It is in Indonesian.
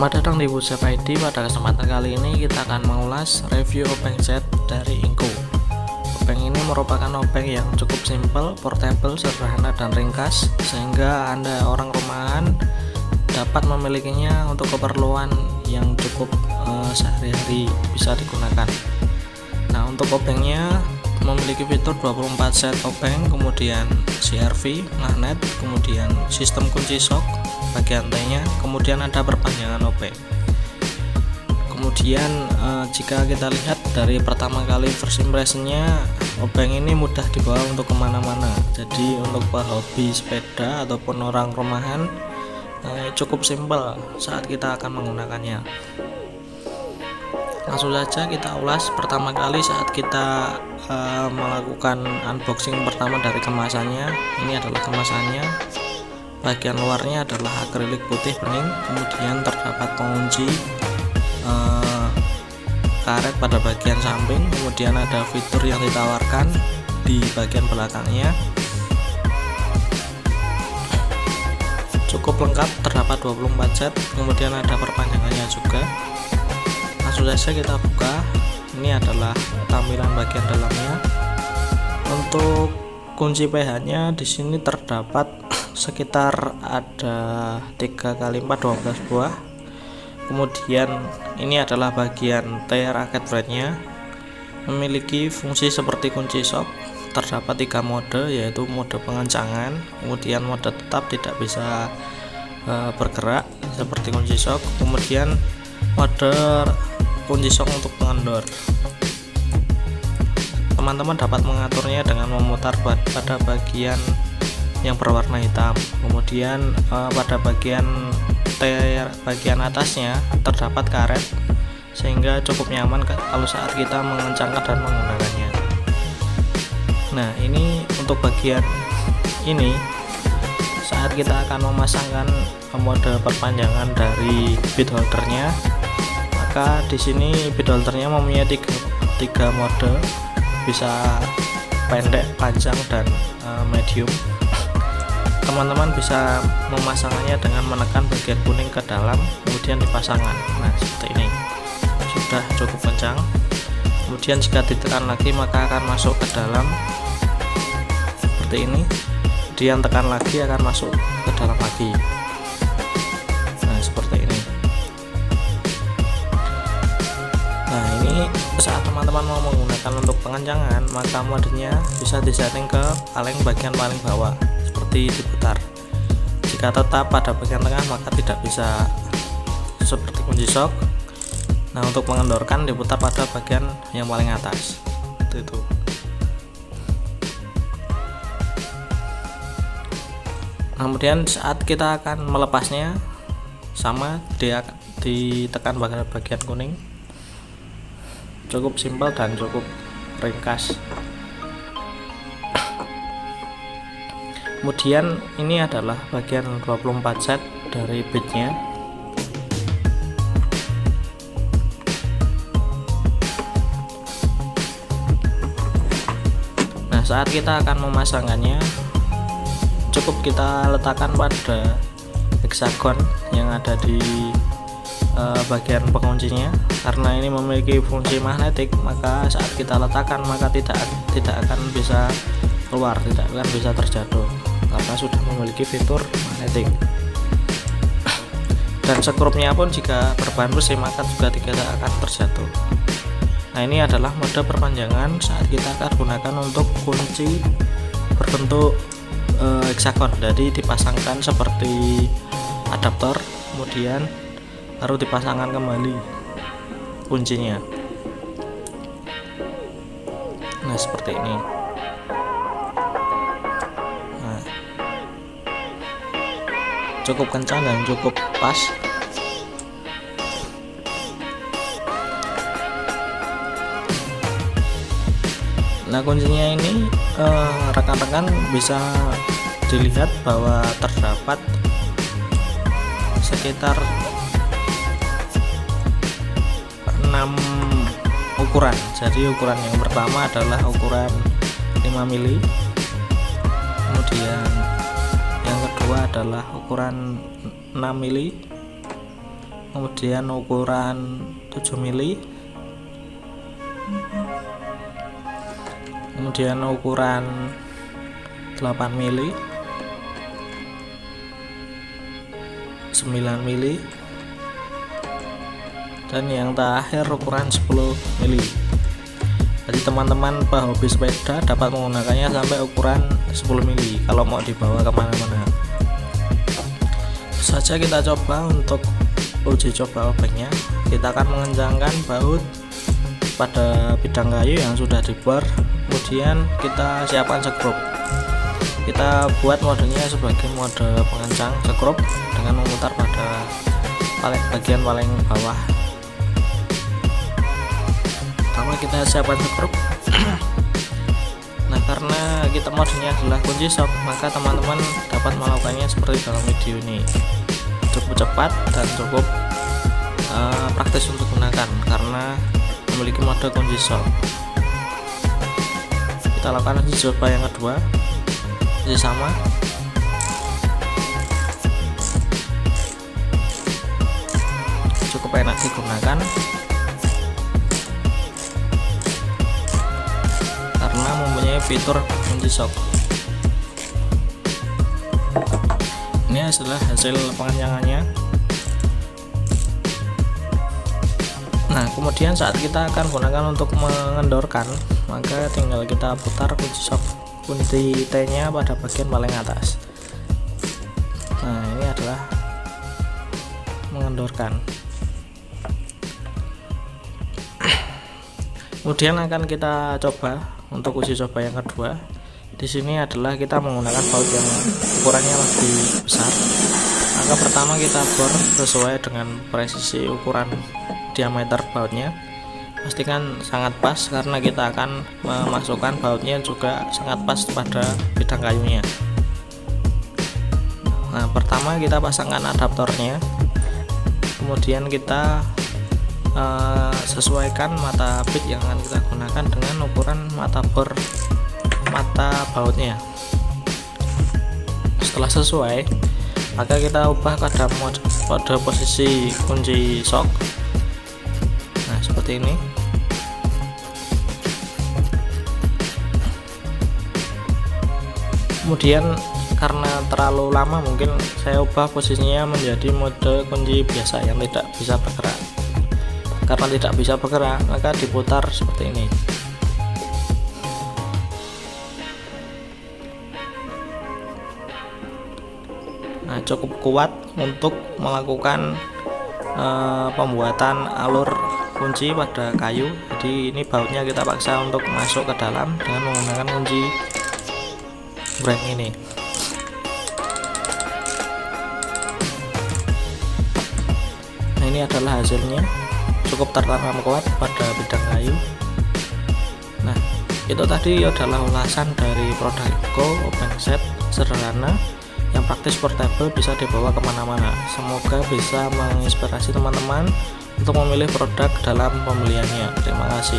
Selamat datang di Bootstrap ID. Pada kesempatan kali ini kita akan mengulas review obeng set dari Inco. Obeng ini merupakan obeng yang cukup simple, portable, sederhana dan ringkas, sehingga Anda orang rumahan dapat memilikinya untuk keperluan yang cukup sehari-hari bisa digunakan. Nah, untuk obengnya memiliki fitur 24 set obeng, kemudian CRV, magnet, kemudian sistem kunci shock bagian T-nya, kemudian ada perpanjangan obeng. Kemudian jika kita lihat dari pertama kali first impressionnya, obeng ini mudah dibawa untuk kemana-mana. Jadi untuk pehobi sepeda ataupun orang rumahan cukup simpel saat kita akan menggunakannya. Langsung saja kita ulas pertama kali saat kita melakukan unboxing pertama dari kemasannya. Ini adalah kemasannya. Bagian luarnya adalah akrilik putih bening, kemudian terdapat pengunci karet pada bagian samping, kemudian ada fitur yang ditawarkan di bagian belakangnya. Cukup lengkap, terdapat 24 set, kemudian ada perpanjangannya juga. Langsung saja kita buka. Ini adalah tampilan bagian dalamnya. Untuk kunci PH nya di sini terdapat sekitar ada 3x4 12 buah. Kemudian ini adalah bagian T raket brandnya, memiliki fungsi seperti kunci shock. Terdapat 3 mode, yaitu mode pengencangan, kemudian mode tetap tidak bisa bergerak seperti kunci shock, kemudian mode kunci shock untuk pengendor. Teman-teman dapat mengaturnya dengan memutar pada bagian yang berwarna hitam. Kemudian pada bagian bagian atasnya terdapat karet, sehingga cukup nyaman kalau saat kita mengencangkan dan menggunakannya. Nah, ini untuk bagian ini saat kita akan memasangkan mode perpanjangan dari bit holdernya, maka di sini bit holdernya mempunyai tiga mode, bisa pendek, panjang, dan medium. Teman-teman bisa memasangkannya dengan menekan bagian kuning ke dalam, kemudian dipasangkan. Nah, seperti ini, sudah cukup kencang. Kemudian jika ditekan lagi maka akan masuk ke dalam seperti ini. Kemudian tekan lagi akan masuk ke dalam lagi. Nah, seperti ini. Nah, ini saat teman-teman mau menggunakan untuk pengencangan, maka modenya bisa disetting ke bagian paling bawah seperti diputar. Jika tetap pada bagian tengah maka tidak bisa seperti kunci shock. Nah, untuk mengendorkan diputar pada bagian yang paling atas seperti itu. Kemudian saat kita akan melepasnya, sama dia ditekan bagian kuning. Cukup simpel dan cukup ringkas. Kemudian ini adalah bagian 24 set dari bitnya. Nah, saat kita akan memasangkannya, cukup kita letakkan pada hexagon yang ada di bagian penguncinya. Karena ini memiliki fungsi magnetik, maka saat kita letakkan maka tidak akan bisa keluar, tidak akan bisa terjatuh karena sudah memiliki fitur magnetik. Dan sekrupnya pun jika berbahan besi maka juga tidak akan terjatuh. Nah, ini adalah mode perpanjangan saat kita akan gunakan untuk kunci berbentuk hexagon. Jadi dipasangkan seperti adaptor, kemudian baru dipasangkan kembali kuncinya. Nah, seperti ini. Nah, cukup kencang dan cukup pas. Nah, kuncinya ini rekan-rekan bisa dilihat bahwa terdapat sekitar 6 ukuran. Jadi ukuran yang pertama adalah ukuran 5 mili, kemudian yang kedua adalah ukuran 6 mili, kemudian ukuran 7 mili, kemudian ukuran 8 mili, 9 mili, dan yang terakhir ukuran 10 mili. Jadi teman-teman pehobi sepeda dapat menggunakannya sampai ukuran 10 mili kalau mau dibawa kemana-mana. Saja kita coba untuk uji coba obengnya. Kita akan mengencangkan baut pada bidang kayu yang sudah dibor, kemudian kita siapkan sekrup. Kita buat modenya sebagai mode pengencang sekrup dengan memutar pada bagian paling bawah. Pertama kita siapkan sekrup. Nah, karena kita modenya adalah kunci shock, maka teman-teman dapat melakukannya seperti dalam video ini. Cukup cepat dan cukup praktis untuk digunakan karena memiliki mode kunci shock. Kita lakukan uji coba yang kedua, masih sama. Cukup enak digunakan karena mempunyai fitur kunci shock. Ini adalah hasil pengencangannya. Nah, kemudian saat kita akan gunakan untuk mengendorkan, maka tinggal kita putar kunci shock, kunci T nya pada bagian paling atas. Nah, ini adalah mengendorkan. Kemudian akan kita coba untuk uji coba yang kedua. Di sini adalah kita menggunakan baut yang ukurannya lebih besar. Maka pertama kita bor sesuai dengan presisi ukuran diameter bautnya. Pastikan sangat pas karena kita akan memasukkan bautnya juga sangat pas pada bidang kayunya. Nah, pertama kita pasangkan adaptornya, kemudian kita sesuaikan mata bit yang akan kita gunakan dengan ukuran mata bor mata bautnya. Setelah sesuai, maka kita ubah pada posisi kunci shock. Nah, seperti ini. Kemudian karena terlalu lama, mungkin saya ubah posisinya menjadi mode kunci biasa yang tidak bisa bergerak. Karena tidak bisa bergerak, maka diputar seperti ini. Nah, cukup kuat untuk melakukan pembuatan alur kunci pada kayu. Jadi ini bautnya kita paksa untuk masuk ke dalam dengan menggunakan kunci breng ini. Nah, ini adalah hasilnya, cukup tertanam kuat pada bidang kayu. Nah, itu tadi adalah ulasan dari produk Eko obeng set sederhana yang praktis, portable, bisa dibawa kemana-mana. Semoga bisa menginspirasi teman-teman untuk memilih produk dalam pembeliannya. Terima kasih.